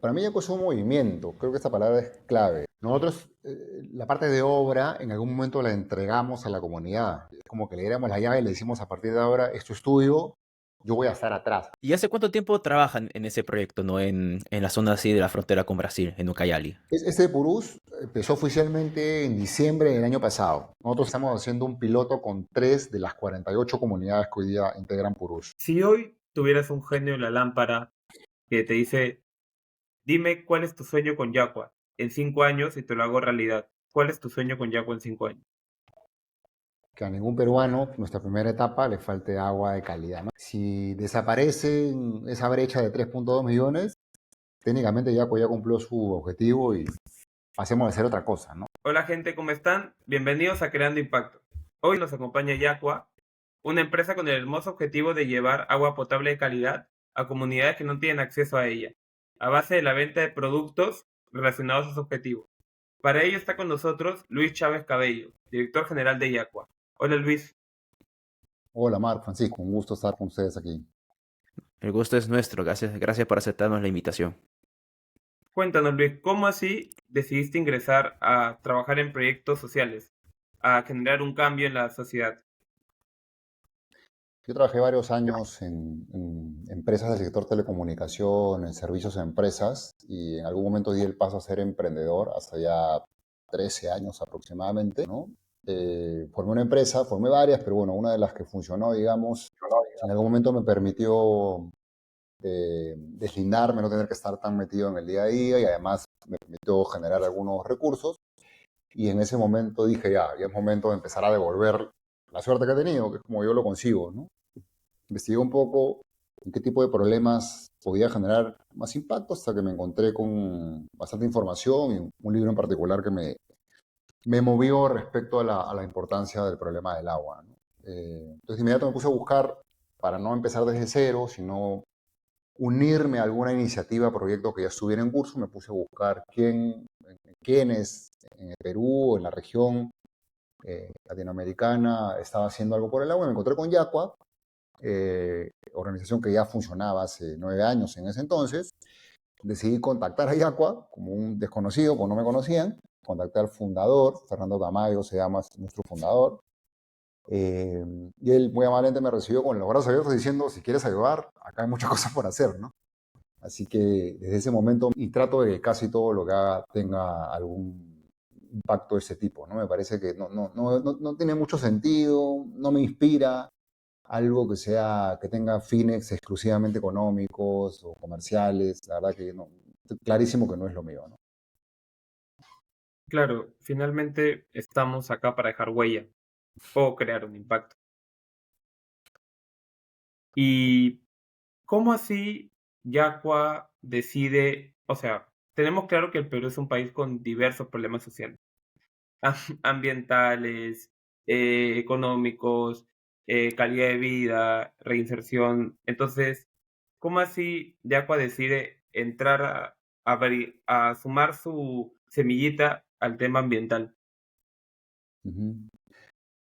Para mí Yaco es un movimiento, creo que esta palabra es clave. Nosotros, la parte de obra, en algún momento la entregamos a la comunidad. Es como que le diéramos la llave y le decimos a partir de ahora, es tu estudio, yo voy a estar atrás. ¿Y hace cuánto tiempo trabajan en ese proyecto, no? En la zona así de la frontera con Brasil, en Ucayali. Este de Purús empezó oficialmente en diciembre del año pasado. Nosotros estamos haciendo un piloto con 3 de las 48 comunidades que hoy día integran Purús. Si hoy tuvieras un genio en la lámpara que te dice, dime cuál es tu sueño con Yaqua en 5 años y te lo hago realidad. ¿Cuál es tu sueño con Yaqua en 5 años? Que a ningún peruano, nuestra primera etapa, le falte agua de calidad, ¿no? Si desaparece esa brecha de 3,2 millones, técnicamente Yaco ya cumplió su objetivo y pasemos a hacer otra cosa, ¿no? Hola gente, ¿cómo están? Bienvenidos a Creando Impacto. Hoy nos acompaña Yaqua, una empresa con el hermoso objetivo de llevar agua potable de calidad a comunidades que no tienen acceso a ella, a base de la venta de productos relacionados a su objetivo. Para ello está con nosotros Luis Chávez Cabello, director general de Yaqua. Hola Luis, Hola, Marc, Francisco, un gusto estar con ustedes aquí. El gusto es nuestro, gracias por aceptarnos la invitación. cuéntanos Luis, ¿cómo así decidiste ingresar a trabajar en proyectos sociales, a generar un cambio en la sociedad? Yo trabajé varios años en empresas del sector telecomunicación, en servicios a empresas, y en algún momento di el paso a ser emprendedor, hasta ya 13 años aproximadamente, ¿no? Formé una empresa, formé varias, pero bueno, una de las que funcionó, digamos, en algún momento me permitió deslindarme, no tener que estar tan metido en el día a día y además me permitió generar algunos recursos. Y en ese momento dije, ya es momento de empezar a devolver la suerte que he tenido, que es como yo lo consigo, ¿no? Investigué un poco en qué tipo de problemas podía generar más impacto hasta que me encontré con bastante información y un libro en particular que me movió respecto a la importancia del problema del agua, ¿no? Entonces, de inmediato me puse a buscar, para no empezar desde cero, sino unirme a alguna iniciativa, proyecto que ya estuviera en curso, me puse a buscar quiénes en el Perú, en la región latinoamericana, estaba haciendo algo por el agua. Me encontré con Yaqua, organización que ya funcionaba hace 9 años en ese entonces. Decidí contactar a Yaqua como un desconocido, como no me conocían. Contacté al fundador, Fernando Tamayo se llama nuestro fundador. Eh, y él muy amablemente me recibió con los brazos abiertos diciendo, si quieres ayudar, acá hay muchas cosas por hacer, ¿no? Así que desde ese momento y trato de que casi todo lo que haga tenga algún impacto de ese tipo, ¿no? Me parece que no tiene mucho sentido, no me inspira algo que tenga fines exclusivamente económicos o comerciales. La verdad que no, clarísimo que no es lo mío, ¿no? Claro, finalmente estamos acá para dejar huella o crear un impacto. ¿Y cómo así Yaqua decide, o sea, tenemos claro que el Perú es un país con diversos problemas sociales, ambientales, económicos, calidad de vida, reinserción. Entonces, ¿cómo así Yaqua decide entrar a sumar su semillita al tema ambiental? Ujú.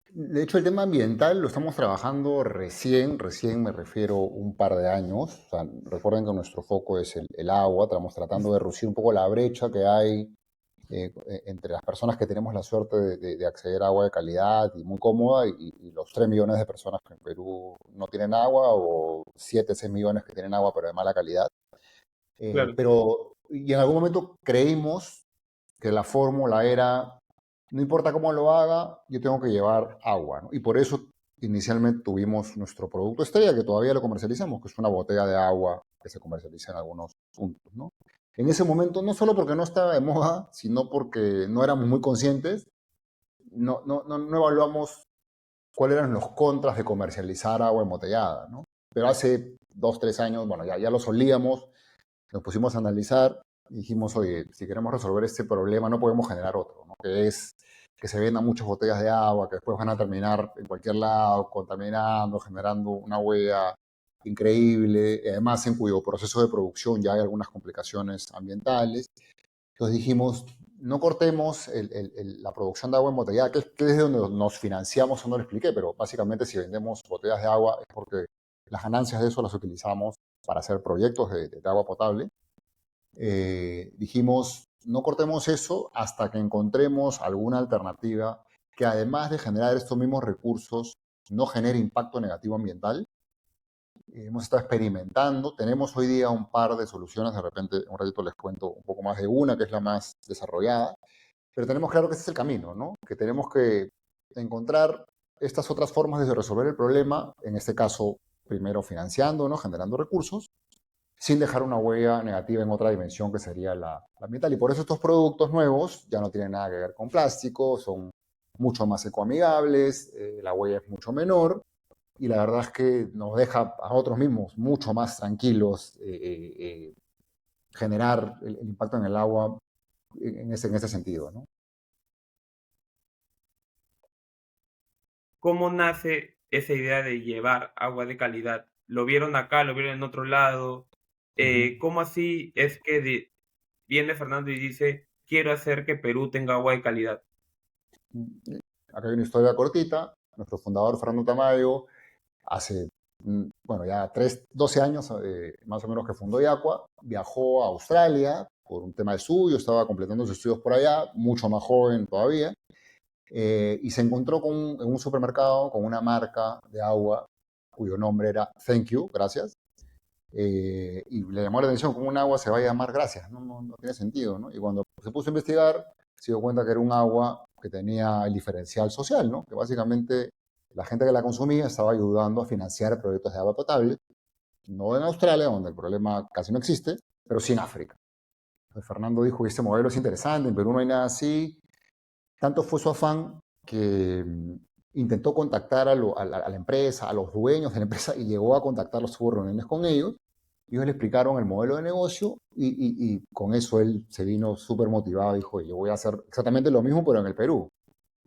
De hecho, el tema ambiental lo estamos trabajando recién me refiero un par de años. O sea, recuerden que nuestro foco es el agua, estamos tratando de reducir un poco la brecha que hay entre las personas que tenemos la suerte de acceder a agua de calidad y muy cómoda y los 3 millones de personas que en Perú no tienen agua o 7 6 millones que tienen agua pero de mala calidad. Claro. Y en algún momento creímos que la fórmula era, no importa cómo lo haga, yo tengo que llevar agua, ¿no? Y por eso inicialmente tuvimos nuestro producto estrella, que todavía lo comercializamos, que es una botella de agua que se comercializa en algunos puntos, ¿no? En ese momento, no solo porque no estaba de moda, sino porque no éramos muy conscientes, no evaluamos cuáles eran los contras de comercializar agua embotellada, ¿no? Pero hace 2, 3 años, bueno, ya lo solíamos, nos pusimos a analizar y dijimos, oye, si queremos resolver este problema no podemos generar otro, ¿no? Que es que se vendan muchas botellas de agua que después van a terminar en cualquier lado, contaminando, generando una huella increíble, además en cuyo proceso de producción ya hay algunas complicaciones ambientales. Entonces dijimos, no cortemos la producción de agua embotellada, que es de donde nos financiamos, eso no lo expliqué, pero básicamente si vendemos botellas de agua es porque las ganancias de eso las utilizamos para hacer proyectos de agua potable. dijimos, no cortemos eso hasta que encontremos alguna alternativa que además de generar estos mismos recursos, no genere impacto negativo ambiental. Hemos estado experimentando, tenemos hoy día un par de soluciones, de repente un ratito les cuento un poco más de una, que es la más desarrollada, pero tenemos claro que ese es el camino, ¿no? Que tenemos que encontrar estas otras formas de resolver el problema, en este caso, primero financiando, ¿no? Generando recursos, sin dejar una huella negativa en otra dimensión que sería la ambiental. Y por eso estos productos nuevos ya no tienen nada que ver con plástico, son mucho más ecoamigables, la huella es mucho menor y la verdad es que nos deja a nosotros mismos mucho más tranquilos generar el impacto en el agua en ese sentido, ¿no? ¿Cómo nace esa idea de llevar agua de calidad? ¿Lo vieron acá, lo vieron en otro lado? ¿Cómo así es que viene Fernando y dice, quiero hacer que Perú tenga agua de calidad? Acá hay una historia cortita. Nuestro fundador, Fernando Tamayo, hace, bueno, ya 12 años más o menos que fundó Yaqua, viajó a Australia por un tema de estudio, estaba completando sus estudios por allá, mucho más joven todavía, y se encontró en un supermercado con una marca de agua cuyo nombre era Thank You, gracias, y le llamó la atención cómo un agua se va a llamar gracias, no tiene sentido, ¿no? Y cuando se puso a investigar, se dio cuenta que era un agua que tenía el diferencial social, ¿no? Que básicamente la gente que la consumía estaba ayudando a financiar proyectos de agua potable, no en Australia, donde el problema casi no existe, pero sí en África. Entonces Fernando dijo, este modelo es interesante, en Perú no hay nada así. Tanto fue su afán que intentó contactar a la empresa, a los dueños de la empresa, y llegó a contactarlos, tuvo reuniones con ellos, y ellos le explicaron el modelo de negocio, y con eso él se vino súper motivado, dijo, yo voy a hacer exactamente lo mismo, pero en el Perú,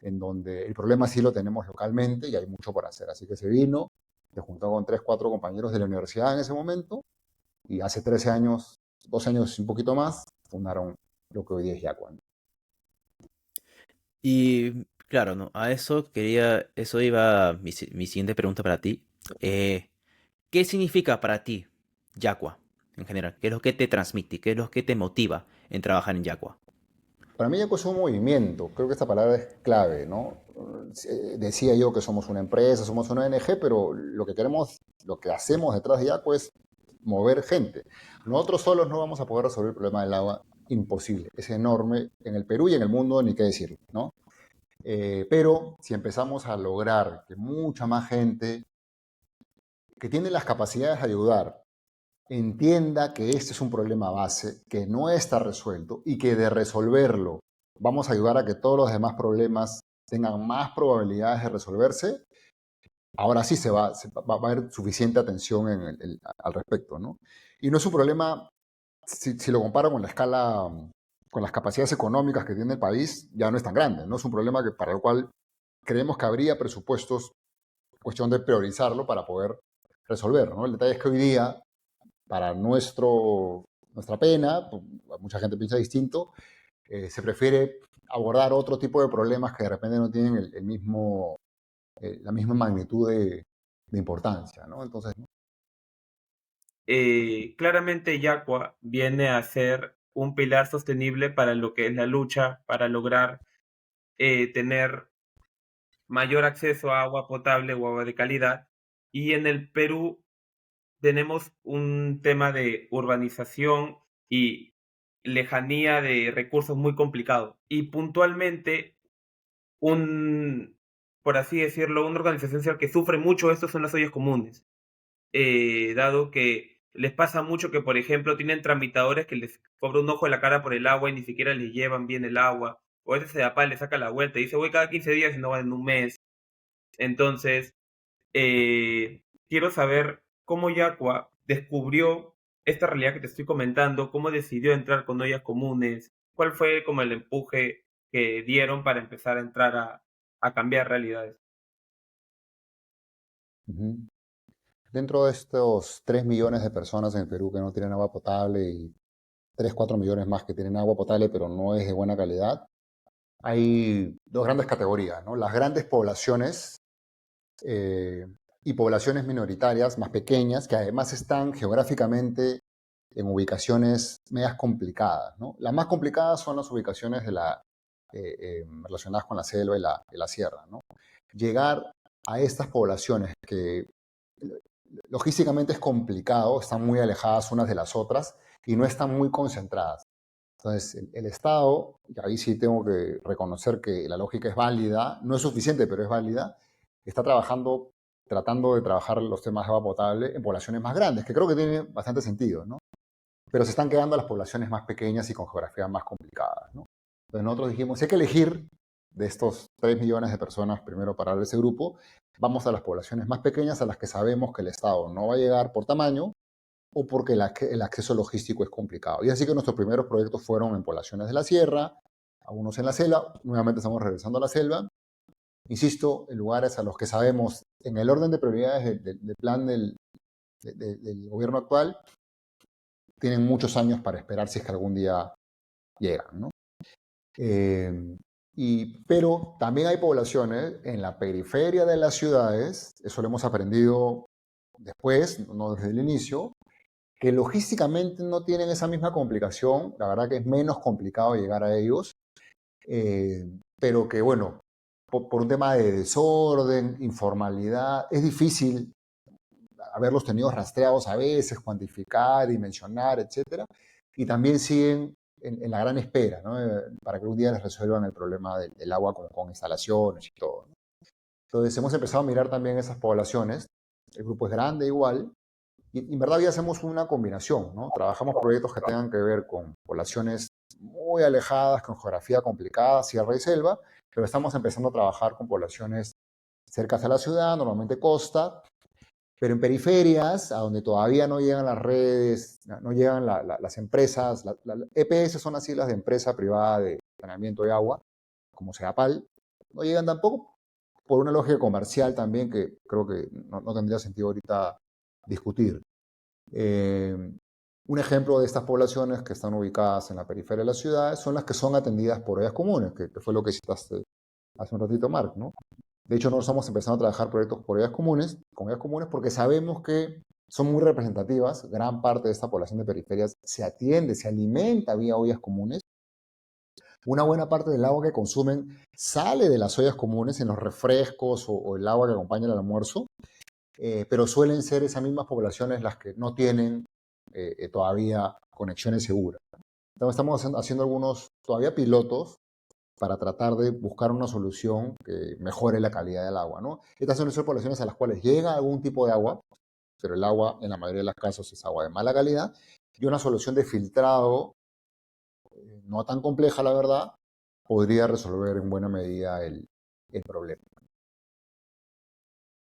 en donde el problema sí lo tenemos localmente y hay mucho por hacer. Así que se vino, se juntó con 3, 4 compañeros de la universidad en ese momento, y hace 13 años, 12 años y un poquito más, fundaron lo que hoy día es Yaqua. Y claro, ¿no? Eso iba mi siguiente pregunta para ti. Eh, ¿Qué significa para ti Yaqua en general? ¿Qué es lo que te transmite? ¿Qué es lo que te motiva en trabajar en Yaqua? Para mí Yaco es un movimiento, creo que esta palabra es clave, ¿no? Decía yo que somos una empresa, somos una ONG, pero lo que queremos, lo que hacemos detrás de Yaco es mover gente. Nosotros solos no vamos a poder resolver el problema del agua, imposible, es enorme en el Perú y en el mundo, ni qué decir, ¿no? Pero si empezamos a lograr que mucha más gente que tiene las capacidades de ayudar entienda que este es un problema base, que no está resuelto y que de resolverlo vamos a ayudar a que todos los demás problemas tengan más probabilidades de resolverse, ahora sí va a haber suficiente atención al respecto, ¿no? Y no es un problema, si lo comparo con la escala, con las capacidades económicas que tiene el país, ya no es tan grande, ¿no? Es un problema para el cual creemos que habría presupuestos, cuestión de priorizarlo para poder resolverlo, ¿no? El detalle es que hoy día para nuestra pena, mucha gente piensa distinto, se prefiere abordar otro tipo de problemas que de repente no tienen la misma magnitud de importancia, ¿no? Entonces, ¿no? Claramente Yaqua viene a ser un pilar sostenible para lo que es la lucha para lograr tener mayor acceso a agua potable o agua de calidad. Y en el Perú tenemos un tema de urbanización y lejanía de recursos muy complicado. Y puntualmente, por así decirlo, una organización social que sufre mucho esto son las ollas comunes. Dado que les pasa mucho que, por ejemplo, tienen tramitadores que les cobran un ojo de la cara por el agua y ni siquiera les llevan bien el agua. O a veces Sedapal le saca la vuelta y dice, voy cada 15 días y no van en un mes. Entonces, quiero saber cómo Yaqua descubrió esta realidad que te estoy comentando, cómo decidió entrar con ollas comunes, cuál fue como el empuje que dieron para empezar a entrar a cambiar realidades. Uh-huh. Dentro de estos 3 millones de personas en el Perú que no tienen agua potable y 3, 4 millones más que tienen agua potable pero no es de buena calidad, hay dos grandes categorías, ¿no? Las grandes poblaciones y poblaciones minoritarias más pequeñas que además están geográficamente en ubicaciones medias complicadas, ¿no? Las más complicadas son las ubicaciones relacionadas con la selva y la sierra, ¿no? Llegar a estas poblaciones que logísticamente es complicado, están muy alejadas unas de las otras y no están muy concentradas. Entonces, el Estado, y ahí sí tengo que reconocer que la lógica es válida, no es suficiente, pero es válida, está tratando de trabajar los temas de agua potable en poblaciones más grandes, que creo que tiene bastante sentido, ¿no? Pero se están quedando las poblaciones más pequeñas y con geografías más complicadas, ¿no? Entonces nosotros dijimos, si hay que elegir de estos 3 millones de personas primero para ese grupo, vamos a las poblaciones más pequeñas a las que sabemos que el Estado no va a llegar por tamaño o porque el acceso logístico es complicado. Y así que nuestros primeros proyectos fueron en poblaciones de la sierra, algunos en la selva, nuevamente estamos regresando a la selva, insisto, en lugares a los que sabemos, en el orden de prioridades del plan del gobierno actual, tienen muchos años para esperar si es que algún día llegan, ¿no? Pero también hay poblaciones en la periferia de las ciudades, eso lo hemos aprendido después, no desde el inicio, que logísticamente no tienen esa misma complicación, la verdad que es menos complicado llegar a ellos, pero que bueno, por un tema de desorden, informalidad, es difícil haberlos tenido rastreados a veces, cuantificar, dimensionar, etcétera, y también siguen en la gran espera, ¿no? Para que un día les resuelvan el problema del agua con instalaciones y todo, ¿no? Entonces hemos empezado a mirar también esas poblaciones, el grupo es grande igual, y en verdad ya hacemos una combinación, ¿no? Trabajamos proyectos que tengan que ver con poblaciones muy alejadas, con geografía complicada, sierra y selva, pero estamos empezando a trabajar con poblaciones cerca a la ciudad, normalmente costa, pero en periferias, a donde todavía no llegan las redes, no llegan las empresas, EPS son las siglas de empresa privada de saneamiento de agua, como SEAPAL, no llegan tampoco por una lógica comercial también que creo que no tendría sentido ahorita discutir. Un ejemplo de estas poblaciones que están ubicadas en la periferia de las ciudades son las que son atendidas por ollas comunes, que fue lo que citaste hace un ratito, Marc, ¿no? De hecho, nosotros estamos empezando a trabajar proyectos por ollas comunes, con ollas comunes, porque sabemos que son muy representativas. Gran parte de esta población de periferias se atiende, se alimenta vía ollas comunes. Una buena parte del agua que consumen sale de las ollas comunes en los refrescos o el agua que acompaña el almuerzo, pero suelen ser esas mismas poblaciones las que no tienen todavía conexiones seguras. Entonces estamos haciendo algunos todavía pilotos para tratar de buscar una solución que mejore la calidad del agua, ¿no? Estas son esas poblaciones a las cuales llega algún tipo de agua, pero el agua en la mayoría de los casos es agua de mala calidad, y una solución de filtrado, no tan compleja la verdad, podría resolver en buena medida el problema.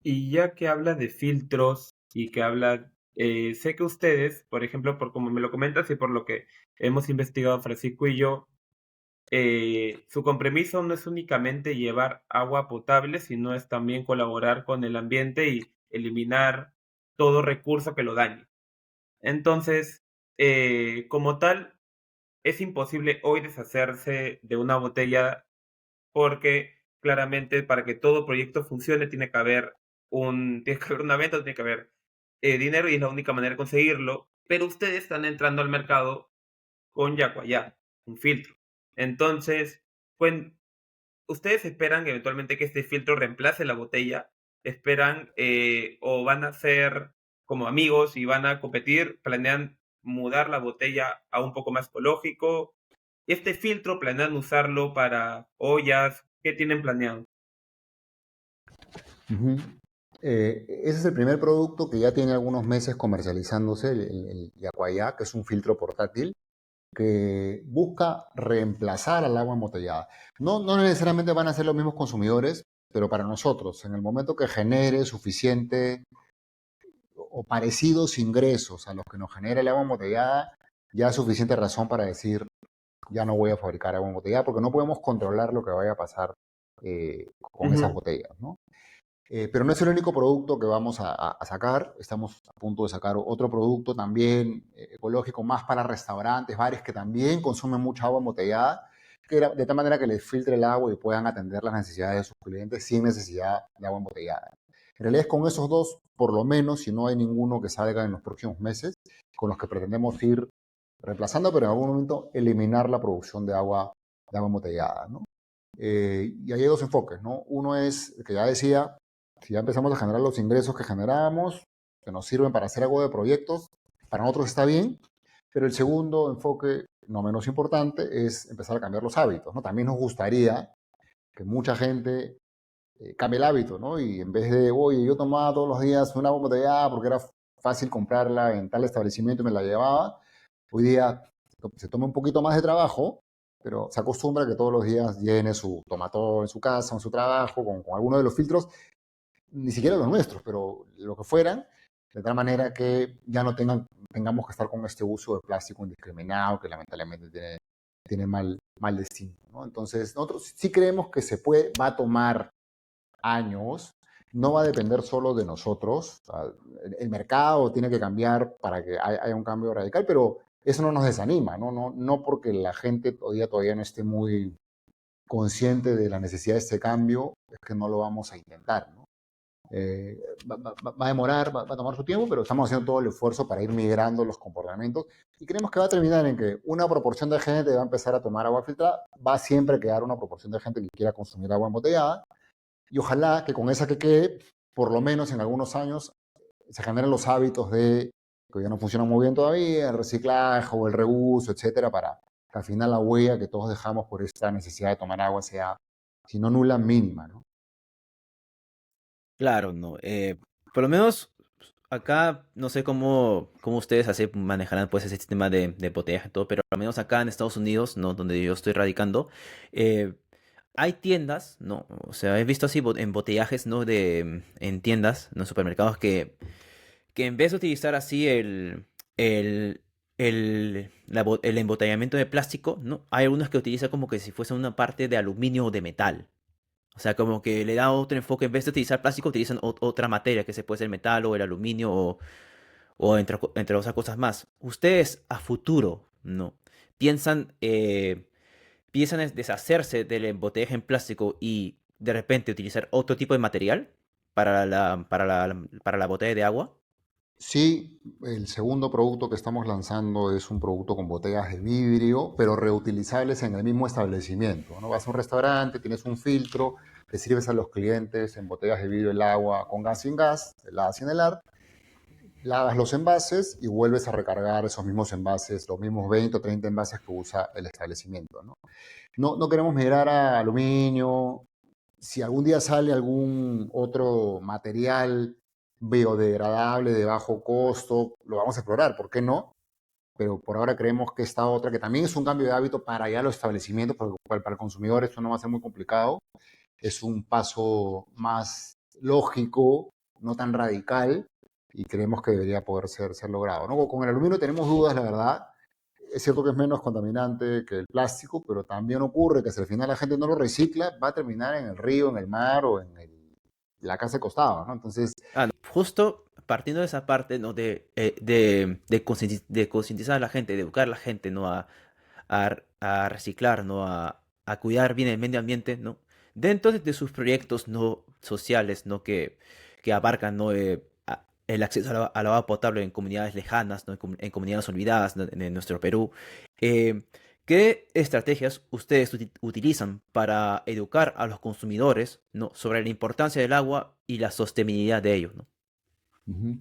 Y ya que habla de filtros y que habla, sé que ustedes, por ejemplo, por como me lo comentas y por lo que hemos investigado Francisco y yo, su compromiso no es únicamente llevar agua potable, sino es también colaborar con el ambiente y eliminar todo recurso que lo dañe. Entonces, como tal, es imposible hoy deshacerse de una botella porque claramente para que todo proyecto funcione tiene que haber una venta, tiene que haber dinero y es la única manera de conseguirlo. Pero ustedes están entrando al mercado con Yacuayá, un filtro. Entonces, pues, ustedes esperan eventualmente que este filtro reemplace la botella, esperan o van a ser como amigos y van a competir, planean mudar la botella a un poco más ecológico. Este filtro planean usarlo para ollas, ¿qué tienen planeado? Ese es el primer producto que ya tiene algunos meses comercializándose, el Yacuayá, que es un filtro portátil que busca reemplazar al agua embotellada. No necesariamente van a ser los mismos consumidores, pero para nosotros, en el momento que genere suficiente o parecidos ingresos a los que nos genera el agua embotellada, ya es suficiente razón para decir, ya no voy a fabricar agua embotellada, porque no podemos controlar lo que vaya a pasar con esas botellas, ¿no? Pero no es el único producto que vamos a sacar. Estamos a punto de sacar otro producto también ecológico, más para restaurantes, bares que también consumen mucha agua embotellada, de tal manera que les filtre el agua y puedan atender las necesidades de sus clientes sin necesidad de agua embotellada. En realidad es con esos dos, por lo menos, si no hay ninguno que salga en los próximos meses, con los que pretendemos ir reemplazando, pero en algún momento eliminar la producción de agua embotellada, ¿no? Y ahí hay dos enfoques, ¿no? Uno es, el que ya decía, si ya empezamos a generar los ingresos que generamos, que nos sirven para hacer algo de proyectos, para nosotros está bien, pero el segundo enfoque, no menos importante, es empezar a cambiar los hábitos, ¿no? También nos gustaría que mucha gente cambie el hábito, ¿no? Y en vez de, oye, yo tomaba todos los días una agua embotellada porque era fácil comprarla en tal establecimiento y me la llevaba, hoy día se toma un poquito más de trabajo, pero se acostumbra a que todos los días llene su tomatón en su casa, en su trabajo, con alguno de los filtros, ni siquiera los nuestros, pero lo que fueran, de tal manera que ya no tengamos que estar con este uso de plástico indiscriminado que lamentablemente tiene mal destino, ¿no? Entonces, nosotros sí creemos que va a tomar años, no va a depender solo de nosotros. O sea, el mercado tiene que cambiar para que haya un cambio radical, pero eso no nos desanima, ¿no? No porque la gente todavía no esté muy consciente de la necesidad de este cambio, es que no lo vamos a intentar, ¿no? Va a demorar, va a tomar su tiempo, pero estamos haciendo todo el esfuerzo para ir migrando los comportamientos y creemos que va a terminar en que una proporción de gente va a empezar a tomar agua filtrada, va siempre a quedar una proporción de gente que quiera consumir agua embotellada y ojalá que con esa que quede, por lo menos en algunos años, se generen los hábitos de que ya no funcionan muy bien todavía, el reciclaje o el reuso, etcétera, para que al final la huella que todos dejamos por esta necesidad de tomar agua sea, si no nula, mínima, ¿no? Claro, no. Por lo menos acá, no sé cómo ustedes así manejarán pues ese sistema de botellaje y todo, pero al menos acá en Estados Unidos, ¿no? Donde yo estoy radicando, eh, hay tiendas, ¿no? O sea, he visto así embotellajes, ¿no? En tiendas, ¿no? Supermercados que en vez de utilizar así el, el embotellamiento de plástico, ¿no? Hay algunos que utilizan como que si fuese una parte de aluminio o de metal. O sea, como que le da otro enfoque. En vez de utilizar plástico, utilizan otra materia, que se puede ser el metal o el aluminio o entre otras cosas más. Ustedes a futuro, ¿no? Piensan, piensan en deshacerse del embotellaje en plástico y de repente utilizar otro tipo de material para la botella de agua. Sí, el segundo producto que estamos lanzando es un producto con botellas de vidrio, pero reutilizables en el mismo establecimiento, ¿no? Vas a un restaurante, tienes un filtro, le sirves a los clientes en botellas de vidrio el agua con gas sin gas, helada sin helar, lavas los envases y vuelves a recargar esos mismos envases, los mismos 20 o 30 envases que usa el establecimiento, ¿no? No queremos migrar a aluminio. Si algún día sale algún otro material biodegradable de bajo costo, lo vamos a explorar, ¿por qué no? Pero por ahora creemos que esta otra, que también es un cambio de hábito para ya los establecimientos, porque para el consumidor esto no va a ser muy complicado, es un paso más lógico, no tan radical, y creemos que debería poder ser logrado, ¿no? Con el aluminio tenemos dudas, la verdad. Es cierto que es menos contaminante que el plástico, pero también ocurre que si al final la gente no lo recicla, va a terminar en el río, en el mar o en la casa de costado, ¿no? Entonces, Ah, no, justo partiendo de esa parte, ¿no? De concientizar a la gente, de educar a la gente, ¿no? A reciclar, ¿no? A cuidar bien el medio ambiente, ¿no? Dentro de sus proyectos, ¿no? Sociales, ¿no? Que abarcan, ¿no? El acceso al agua potable en comunidades lejanas, ¿no? En comunidades olvidadas, ¿no? En nuestro Perú. Eh, ¿Qué estrategias ustedes utilizan para educar a los consumidores, ¿no? Sobre la importancia del agua y la sostenibilidad de ello, ¿no? ujú.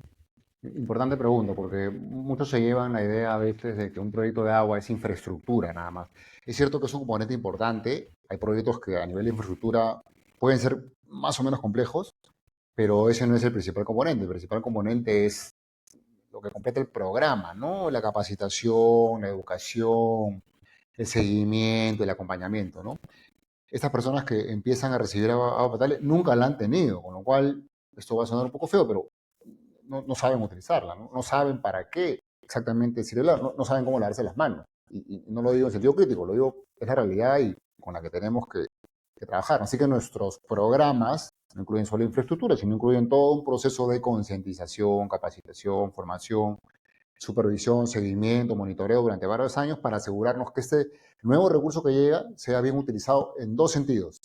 Importante pregunta, porque muchos se llevan la idea a veces de que un proyecto de agua es infraestructura nada más. Es cierto que es un componente importante, hay proyectos que a nivel de infraestructura pueden ser más o menos complejos, pero ese no es el principal componente. El principal componente es lo que completa el programa, ¿no? La capacitación, la educación, el seguimiento, el acompañamiento, ¿no? Estas personas que empiezan a recibir agua potable nunca la han tenido, con lo cual esto va a sonar un poco feo, pero no saben utilizarla, ¿no? No saben para qué exactamente sirve no saben cómo lavarse las manos. Y no lo digo en sentido crítico, lo digo, es la realidad y con la que tenemos que trabajar. Así que nuestros programas no incluyen solo infraestructura, sino incluyen todo un proceso de concientización, capacitación, formación, supervisión, seguimiento, monitoreo durante varios años para asegurarnos que este nuevo recurso que llega sea bien utilizado en dos sentidos.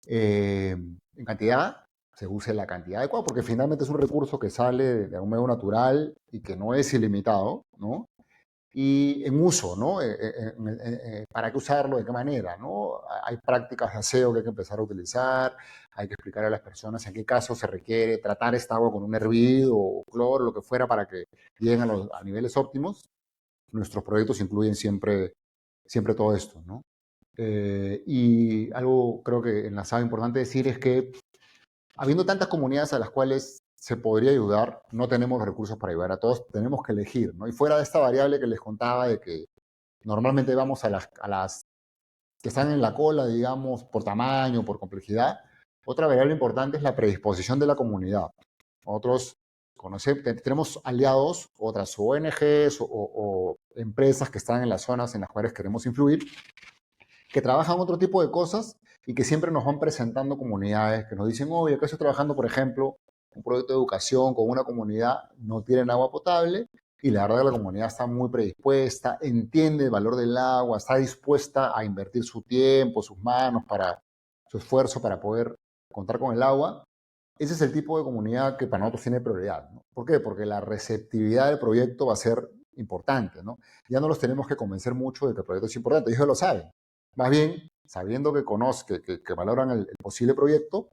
En cantidad, o se use la cantidad adecuada, porque finalmente es un recurso que sale de un medio natural y que no es ilimitado, ¿no? Y en uso, ¿no? ¿Para qué usarlo? ¿De qué manera? ¿No? Hay prácticas de aseo que hay que empezar a utilizar, hay que explicar a las personas en qué caso se requiere tratar esta agua con un hervido o cloro, lo que fuera, para que lleguen a niveles óptimos. Nuestros proyectos incluyen siempre todo esto, ¿no? Y algo creo que enlazado importante decir es que habiendo tantas comunidades a las cuales se podría ayudar, no tenemos los recursos para ayudar a todos, tenemos que elegir, ¿no? Y fuera de esta variable que les contaba de que normalmente vamos a las que están en la cola, digamos, por tamaño, por complejidad, otra variable importante es la predisposición de la comunidad. Nosotros tenemos aliados, otras ONGs o empresas que están en las zonas en las cuales queremos influir, que trabajan otro tipo de cosas y que siempre nos van presentando comunidades que nos dicen, oye, acá estoy trabajando, por ejemplo, un proyecto de educación con una comunidad, no tienen agua potable, y la verdad que la comunidad está muy predispuesta, entiende el valor del agua, está dispuesta a invertir su tiempo, sus manos, su esfuerzo para poder contar con el agua. Ese es el tipo de comunidad que para nosotros tiene prioridad, ¿no? ¿Por qué? Porque la receptividad del proyecto va a ser importante, ¿no? Ya no los tenemos que convencer mucho de que el proyecto es importante, ellos lo saben. Más bien, sabiendo que valoran el posible proyecto,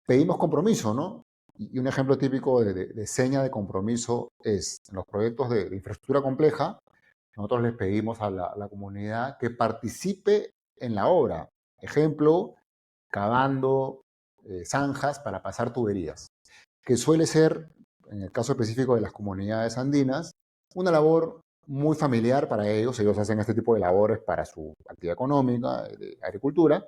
pedimos compromiso, ¿no? Y un ejemplo típico de seña de compromiso es, en los proyectos de infraestructura compleja, nosotros les pedimos a la comunidad que participe en la obra. Ejemplo, cavando zanjas para pasar tuberías, que suele ser, en el caso específico de las comunidades andinas, una labor muy familiar para ellos. Ellos hacen este tipo de labores para su actividad económica, de agricultura.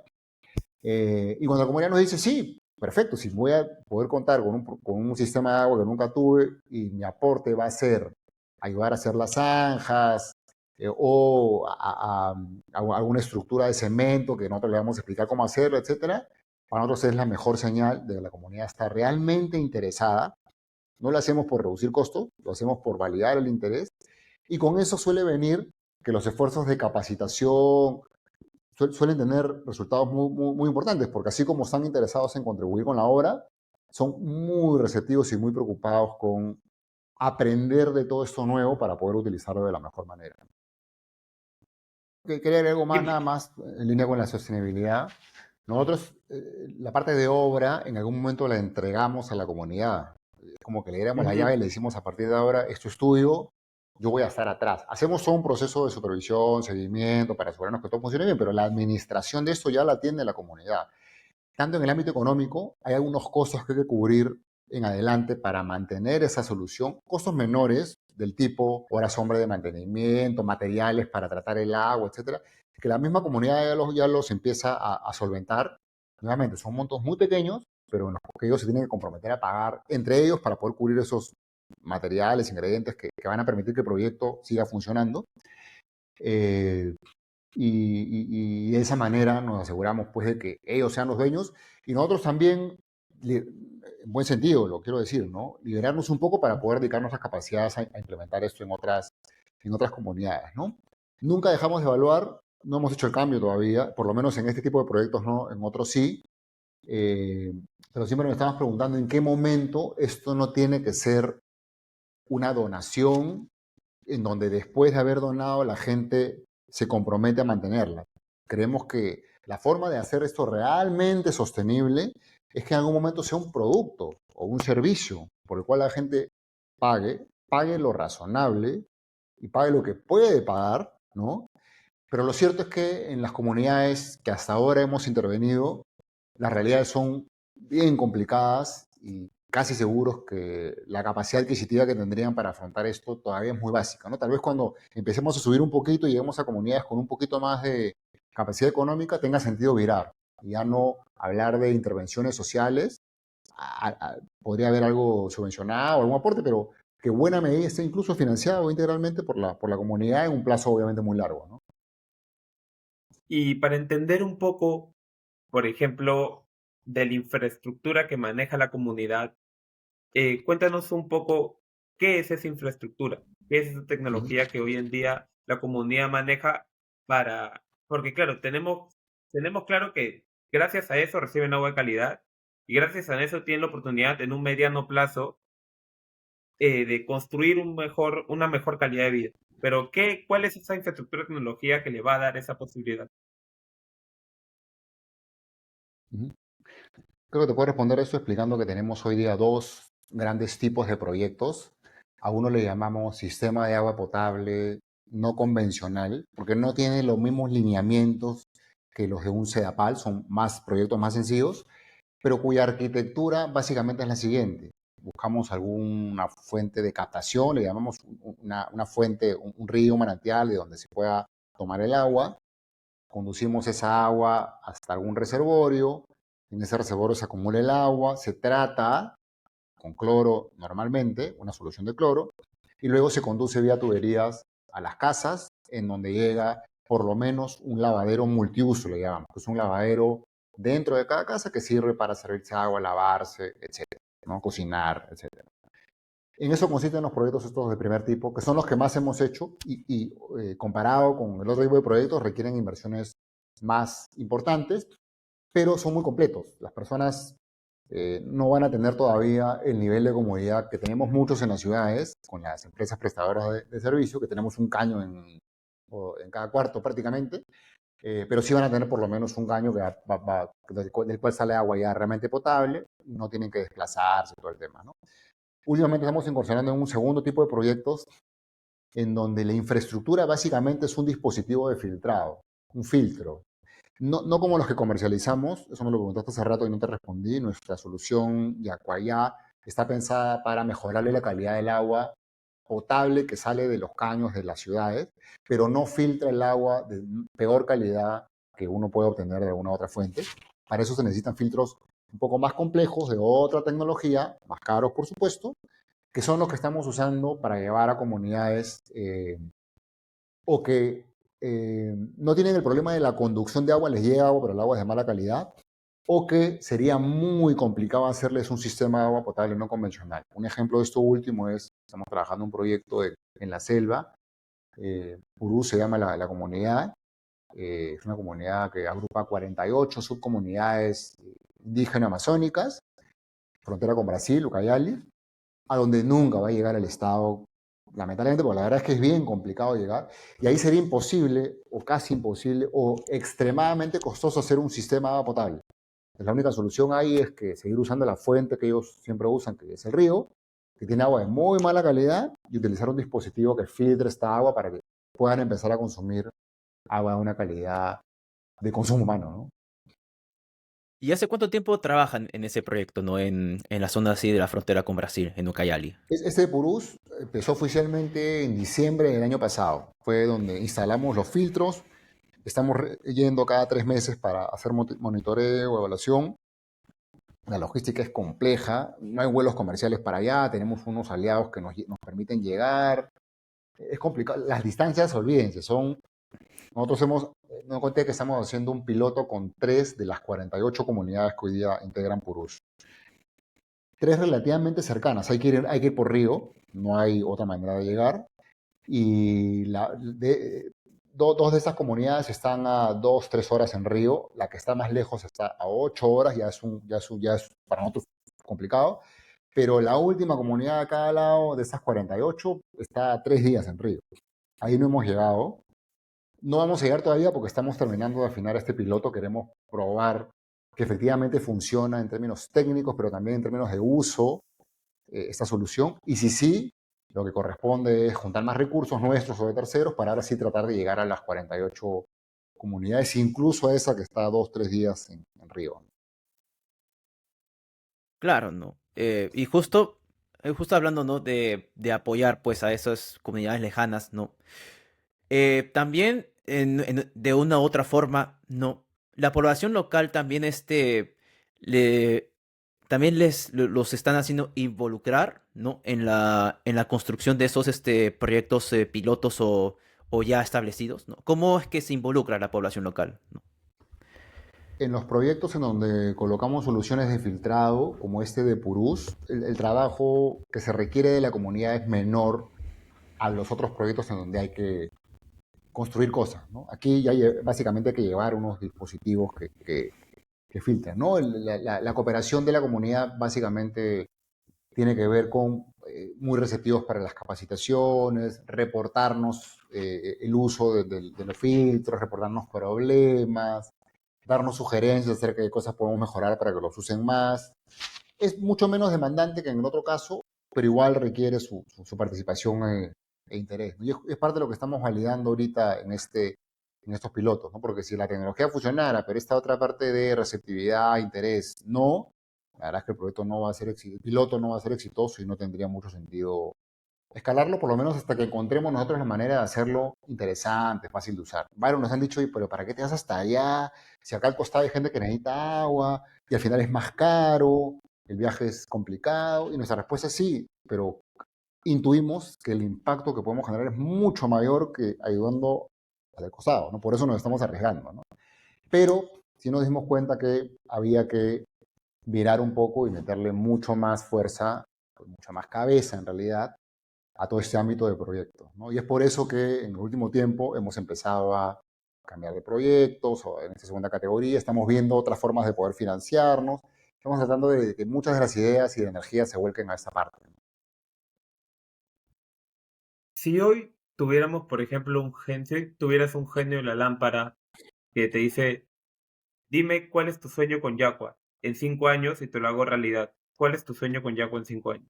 Y cuando la comunidad nos dice, sí, perfecto, si voy a poder contar con un sistema de agua que nunca tuve y mi aporte va a ser ayudar a hacer las zanjas o a alguna estructura de cemento que nosotros le vamos a explicar cómo hacerlo, etcétera, para nosotros es la mejor señal de que la comunidad está realmente interesada. No lo hacemos por reducir costos, lo hacemos por validar el interés. Y con eso suele venir que los esfuerzos de capacitación suelen tener resultados muy importantes, porque así como están interesados en contribuir con la obra, son muy receptivos y muy preocupados con aprender de todo esto nuevo para poder utilizarlo de la mejor manera. Quería agregar algo más, nada más, en línea con la sostenibilidad. Nosotros, la parte de obra, en algún momento la entregamos a la comunidad. Es como que le diéramos la llave y le decimos, a partir de ahora, es tu estudio, yo voy a estar atrás. Hacemos todo un proceso de supervisión, seguimiento, para asegurarnos que todo funcione bien, pero la administración de esto ya la atiende la comunidad. Tanto en el ámbito económico, hay algunos costos que hay que cubrir en adelante para mantener esa solución, costos menores del tipo horas sombra de mantenimiento, materiales para tratar el agua, etcétera, que la misma comunidad ya los empieza a solventar. Nuevamente, son montos muy pequeños, pero en los que ellos se tienen que comprometer a pagar entre ellos para poder cubrir esos materiales, ingredientes que van a permitir que el proyecto siga funcionando. Y de esa manera nos aseguramos pues de que ellos sean los dueños y nosotros también, en buen sentido lo quiero decir, ¿no? Liberarnos un poco para poder dedicar nuestras capacidades a implementar esto en otras comunidades, ¿no? Nunca dejamos de evaluar, no hemos hecho el cambio todavía, por lo menos en este tipo de proyectos no, en otros sí, pero siempre nos estamos preguntando en qué momento esto no tiene que ser una donación en donde después de haber donado la gente se compromete a mantenerla. Creemos que la forma de hacer esto realmente sostenible es que en algún momento sea un producto o un servicio por el cual la gente pague lo razonable y pague lo que puede pagar, ¿no? Pero lo cierto es que en las comunidades que hasta ahora hemos intervenido, las realidades son bien complicadas y casi seguros que la capacidad adquisitiva que tendrían para afrontar esto todavía es muy básica, ¿no? Tal vez cuando empecemos a subir un poquito y lleguemos a comunidades con un poquito más de capacidad económica, tenga sentido virar y ya no hablar de intervenciones sociales. Podría haber algo subvencionado, algún aporte, pero que buena medida esté incluso financiado integralmente por la comunidad en un plazo obviamente muy largo, ¿no? Y para entender un poco, por ejemplo, de la infraestructura que maneja la comunidad, cuéntanos un poco qué es esa infraestructura, qué es esa tecnología que hoy en día la comunidad maneja porque claro, tenemos claro que gracias a eso reciben agua de calidad, y gracias a eso tienen la oportunidad en un mediano plazo de construir una mejor calidad de vida. Pero ¿cuál es esa infraestructura de tecnología que le va a dar esa posibilidad? Ujú. Creo que te puedo responder eso explicando que tenemos hoy día dos grandes tipos de proyectos. A uno le llamamos sistema de agua potable no convencional, porque no tiene los mismos lineamientos que los de un CEDAPAL, son más proyectos más sencillos, pero cuya arquitectura básicamente es la siguiente. Buscamos alguna fuente de captación, le llamamos una fuente, un río, un manantial de donde se pueda tomar el agua. Conducimos esa agua hasta algún reservorio, en ese reservorio se acumula el agua, se trata con cloro normalmente, una solución de cloro, y luego se conduce vía tuberías a las casas, en donde llega por lo menos un lavadero multiuso, le llamamos, que es un lavadero dentro de cada casa que sirve para servirse agua, lavarse, etcétera, ¿no? Cocinar, etcétera. En eso consisten los proyectos estos de primer tipo, que son los que más hemos hecho y comparado con el otro tipo de proyectos requieren inversiones más importantes, pero son muy completos. Las personas no van a tener todavía el nivel de comodidad que tenemos muchos en las ciudades, con las empresas prestadoras de servicio, que tenemos un caño en cada cuarto prácticamente, pero sí van a tener por lo menos un caño del cual sale agua ya realmente potable, no tienen que desplazarse, todo el tema, ¿no? Últimamente estamos incursionando en un segundo tipo de proyectos en donde la infraestructura básicamente es un dispositivo de filtrado, un filtro. No como los que comercializamos, eso me lo preguntaste hace rato y no te respondí. Nuestra solución Yacuayá está pensada para mejorarle la calidad del agua potable que sale de los caños de las ciudades, pero no filtra el agua de peor calidad que uno puede obtener de alguna otra fuente. Para eso se necesitan filtros un poco más complejos de otra tecnología, más caros por supuesto, que son los que estamos usando para llevar a comunidades o que no tienen el problema de la conducción de agua, les llega agua, pero el agua es de mala calidad, o que sería muy complicado hacerles un sistema de agua potable no convencional. Un ejemplo de esto último es, estamos trabajando en un proyecto en la selva, Purú se llama la comunidad, es una comunidad que agrupa 48 subcomunidades indígenas amazónicas, frontera con Brasil, Ucayali, a donde nunca va a llegar el Estado, lamentablemente, porque la verdad es que es bien complicado llegar, y ahí sería imposible, o casi imposible, o extremadamente costoso hacer un sistema de agua potable. Pues la única solución ahí es que seguir usando la fuente que ellos siempre usan, que es el río, que tiene agua de muy mala calidad, y utilizar un dispositivo que filtre esta agua para que puedan empezar a consumir agua de una calidad de consumo humano, ¿no? ¿Y hace cuánto tiempo trabajan en ese proyecto, ¿no? En la zona así de la frontera con Brasil, en Ucayali? Este de Purús empezó oficialmente en diciembre del año pasado. Fue donde instalamos los filtros. Estamos yendo cada 3 meses para hacer monitoreo, evaluación. La logística es compleja, no hay vuelos comerciales para allá, tenemos unos aliados que nos permiten llegar. Es complicado. Las distancias, olvídense, nosotros no conté que estamos haciendo un piloto con 3 de las 48 comunidades que hoy día integran Purús. 3 relativamente cercanas, hay que ir por río, no hay otra manera de llegar. Y dos de estas comunidades están a 2, 3 horas en río, la que está más lejos está a 8 horas, ya es para nosotros complicado, pero la última comunidad de cada lado de esas 48 está a 3 días en río. Ahí no hemos llegado. No vamos a llegar todavía porque estamos terminando de afinar este piloto, queremos probar que efectivamente funciona en términos técnicos, pero también en términos de uso esta solución. Y si sí, lo que corresponde es juntar más recursos nuestros o de terceros para ahora sí tratar de llegar a las 48 comunidades, incluso a esa que está 2, 3 días en Río. Claro, ¿no? Y justo hablando, ¿no? De apoyar, pues, a esas comunidades lejanas, ¿no? También, de una u otra forma, ¿no? La población local también, le, también los están haciendo involucrar, ¿no? En la construcción de esos, proyectos, pilotos o ya establecidos, ¿no? ¿Cómo es que se involucra la población local, ¿no? En los proyectos en donde colocamos soluciones de filtrado, como este de Purús, el trabajo que se requiere de la comunidad es menor a los otros proyectos en donde hay que construir cosas, ¿no? Aquí ya básicamente hay que llevar unos dispositivos que que filtran, ¿no? La cooperación de la comunidad básicamente tiene que ver con muy receptivos para las capacitaciones, reportarnos el uso de los filtros, reportarnos problemas, darnos sugerencias acerca de cosas que podemos mejorar para que los usen más. Es mucho menos demandante que en el otro caso, pero igual requiere su participación e interés, ¿no? Y es parte de lo que estamos validando ahorita en estos pilotos, ¿no? Porque si la tecnología funcionara, pero esta otra parte de receptividad, interés, no, la verdad es que el proyecto no va a ser el piloto no va a ser exitoso y no tendría mucho sentido escalarlo, por lo menos hasta que encontremos nosotros la manera de hacerlo interesante, fácil de usar. Varios nos han dicho, "Oye, pero ¿para qué te vas hasta allá? Si acá al costado hay gente que necesita agua y al final es más caro, el viaje es complicado", y nuestra respuesta es sí, pero intuimos que el impacto que podemos generar es mucho mayor que ayudando al costado, ¿no? Por eso nos estamos arriesgando, ¿no? Pero sí nos dimos cuenta que había que virar un poco y meterle mucho más fuerza, mucha más cabeza en realidad, a todo este ámbito de proyectos, ¿no? Y es por eso que en el último tiempo hemos empezado a cambiar de proyectos o en esta segunda categoría, estamos viendo otras formas de poder financiarnos, estamos tratando de que muchas de las ideas y de energía se vuelquen a esta parte, ¿no? Si hoy tuviéramos, por ejemplo, si hoy tuvieras un genio en la lámpara que te dice, dime cuál es tu sueño con Yaqua en 5 años y te lo hago realidad. ¿Cuál es tu sueño con Yaqua en 5 años?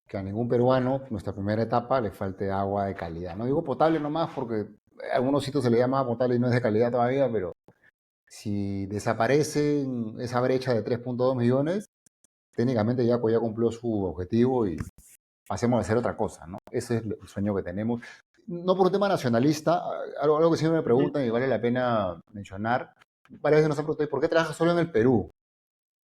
Que a ningún peruano, nuestra primera etapa, le falte agua de calidad. No digo potable nomás porque a algunos sitios se le llama potable y no es de calidad todavía, pero si desaparece esa brecha de 3.2 millones, técnicamente ya cumplió su objetivo y pasemos a hacer otra cosa, ¿no? Ese es el sueño que tenemos. No por un tema nacionalista, algo que siempre me preguntan y vale la pena mencionar. Varias veces nos han preguntado, ¿por qué trabajas solo en el Perú?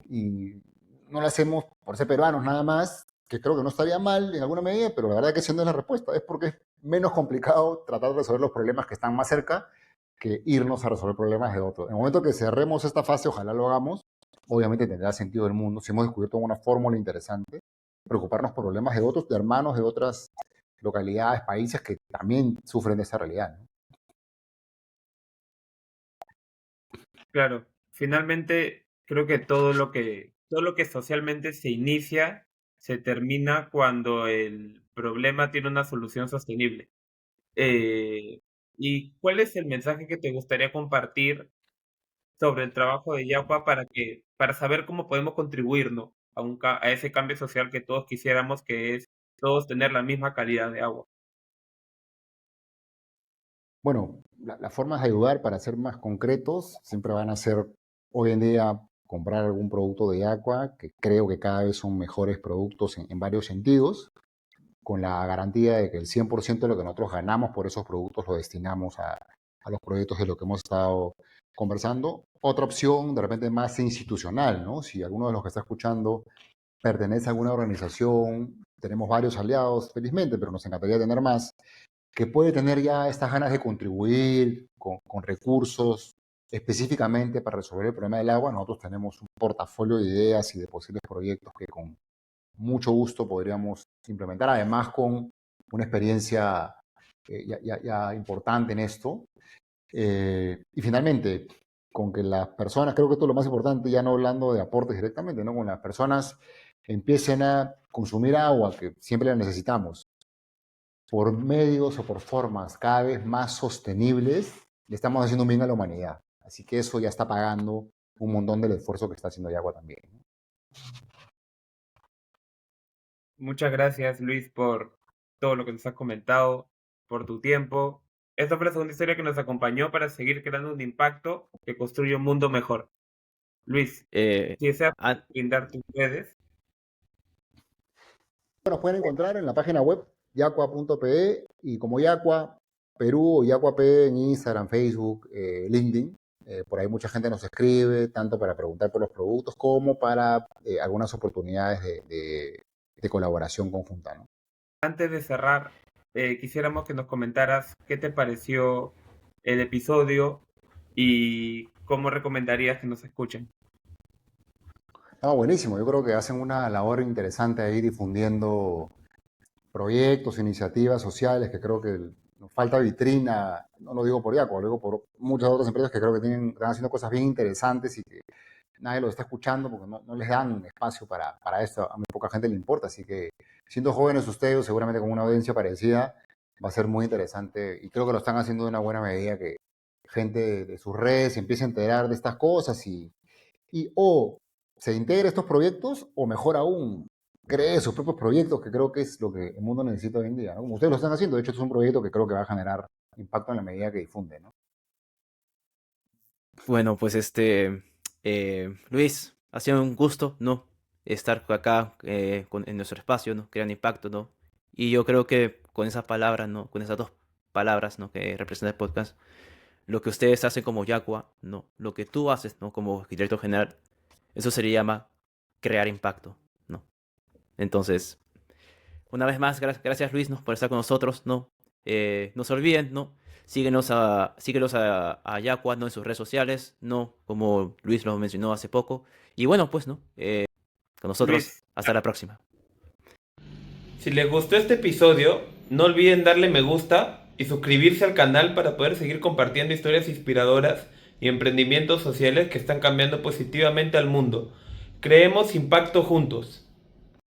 Y no lo hacemos por ser peruanos nada más, que creo que no estaría mal en alguna medida, pero la verdad que esa no es la respuesta. Es porque es menos complicado tratar de resolver los problemas que están más cerca que irnos a resolver problemas de otros. En el momento que cerremos esta fase, ojalá lo hagamos, obviamente tendrá sentido del mundo. Si hemos descubierto una fórmula interesante, preocuparnos por problemas de otros, de hermanos de otras localidades, países que también sufren de esa realidad, ¿no? Claro, finalmente creo que todo lo que socialmente se inicia se termina cuando el problema tiene una solución sostenible. Eh, ¿Y cuál es el mensaje que te gustaría compartir sobre el trabajo de Yapa para saber cómo podemos contribuir, ¿no? a ese cambio social que todos quisiéramos, que es todos tener la misma calidad de agua? Bueno, las formas de ayudar, para ser más concretos, siempre van a ser hoy en día comprar algún producto de Aqua, que creo que cada vez son mejores productos en varios sentidos, con la garantía de que el 100% de lo que nosotros ganamos por esos productos lo destinamos a los proyectos de lo que hemos estado conversando. Otra opción, de repente más institucional, ¿no? Si alguno de los que está escuchando pertenece a alguna organización, tenemos varios aliados, felizmente, pero nos encantaría tener más, que puede tener ya estas ganas de contribuir con recursos específicamente para resolver el problema del agua. Nosotros tenemos un portafolio de ideas y de posibles proyectos que con mucho gusto podríamos implementar, además con una experiencia ya importante en esto. Y finalmente, con que las personas, creo que esto es lo más importante, ya no hablando de aportes directamente, ¿no? Con las personas empiecen a consumir agua, que siempre la necesitamos, por medios o por formas cada vez más sostenibles, le estamos haciendo un bien a la humanidad. Así que eso ya está pagando un montón del esfuerzo que está haciendo Yagua también, ¿no? Muchas gracias, Luis, por todo lo que nos has comentado, por tu tiempo. Esta fue la segunda historia que nos acompañó para seguir creando un impacto que construye un mundo mejor. Luis, Eh, si deseas an- brindar tus redes. Nos pueden encontrar en la página web yacua.pe y como Yacua Perú o Yacua P en Instagram, Facebook, LinkedIn. Por ahí mucha gente nos escribe, tanto para preguntar por los productos como para algunas oportunidades de colaboración conjunta, ¿no? Antes de cerrar, quisiéramos que nos comentaras qué te pareció el episodio y cómo recomendarías que nos escuchen. Buenísimo, yo creo que hacen una labor interesante ahí difundiendo proyectos, iniciativas sociales que creo que nos falta vitrina, no lo digo por Yaco, lo digo por muchas otras empresas que creo que están haciendo cosas bien interesantes y que nadie los está escuchando porque no les dan espacio para esto, a muy poca gente le importa, así que siendo jóvenes ustedes, seguramente con una audiencia parecida, va a ser muy interesante y creo que lo están haciendo de una buena medida que gente de sus redes se empiece a enterar de estas cosas y o se integre a estos proyectos o mejor aún, cree sus propios proyectos, que creo que es lo que el mundo necesita hoy en día, ¿no? Como ustedes lo están haciendo, de hecho, este es un proyecto que creo que va a generar impacto en la medida que difunde, ¿no? Bueno, pues Luis, ha sido un gusto, ¿no? Estar acá en nuestro espacio, ¿no? Creando impacto, ¿no? Y yo creo que con esas palabras, ¿no? Con esas dos palabras, ¿no? Que representa el podcast, lo que ustedes hacen como Yaqua, ¿no? Lo que tú haces, ¿no? Como director general, eso se le llama crear impacto, ¿no? Entonces, una vez más, gracias Luis, ¿no? Por estar con nosotros, ¿no? No se olviden, ¿no? Síguenos a Yaqua, ¿no? En sus redes sociales, ¿no? Como Luis lo mencionó hace poco. Y bueno, pues, ¿no? Con nosotros, Luis, hasta la próxima. si les gustó este episodio, no olviden darle me gusta y suscribirse al canal para poder seguir compartiendo historias inspiradoras y emprendimientos sociales que están cambiando positivamente al mundo. Creemos impacto juntos.